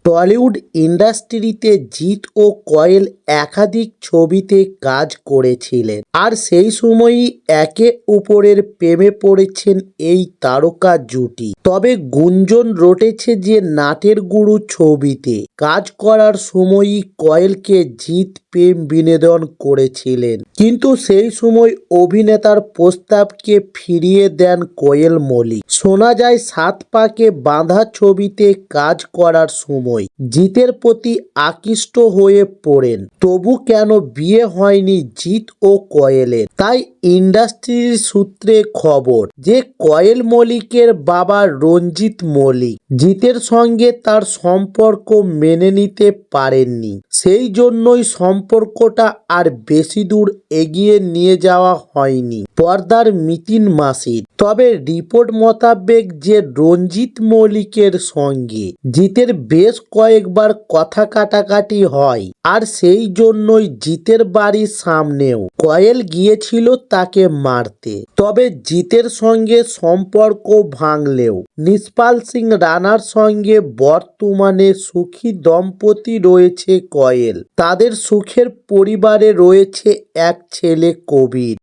Tollywood ইন্ডাস্ট্রিতে জিৎ ও coil একাধিক ছবিতে কাজ করেছিলেন, আর সেই সময়ই একে অপরের প্রেমে পড়েছেন এই তারকা জুটি। তবে গুঞ্জন রটেছে যে নাটের গুরু ছবিতে কাজ করার সময়ই কয়েলকে জিৎ প্রেম বিনোদন করেছিলেন, কিন্তু সেই সময় অভিনেতার প্রস্তাবকে ফিরিয়ে দেন কোয়েল মল্লিক। শোনা যায় সাত পাকে বাঁধা ছবিতে কাজ করার সময় জিতের প্রতি আকৃষ্ট হয়ে পড়েন, তবু কেন বিয়ে হয়নি জিৎ ও কোয়েলের। তাই ইন্ডাস্ট্রির সূত্রে খবর যে কোয়েল মল্লিকের বাবা রঞ্জিত মল্লিক জিতের সঙ্গে তার সম্পর্ক মেনে নিতে পারেননি, সেই জন্যই সম্পর্কটা আর বেশি দূর এগিয়ে নিয়ে যাওয়া হয়নি পর্দার মিতিন মাসির। তবে রিপোর্ট মোতাবেক যে রঞ্জিত মল্লিকের সঙ্গে জিতের বেশ কয়েকবার কথা কাটাকাটি হয়, আর সেই জন্যই জিতের বাড়ির সামনেও কোয়েল গিয়েছিল তাকে মারতে। তবে জিতের সঙ্গে সম্পর্ক ভাঙলেও নিষ্পাল সিং রানার সঙ্গে বর্তমানে সুখী দম্পতি রয়েছে কোয়েল। তাদের সুখের পরিবারে রয়েছে এক ছেলে কবির।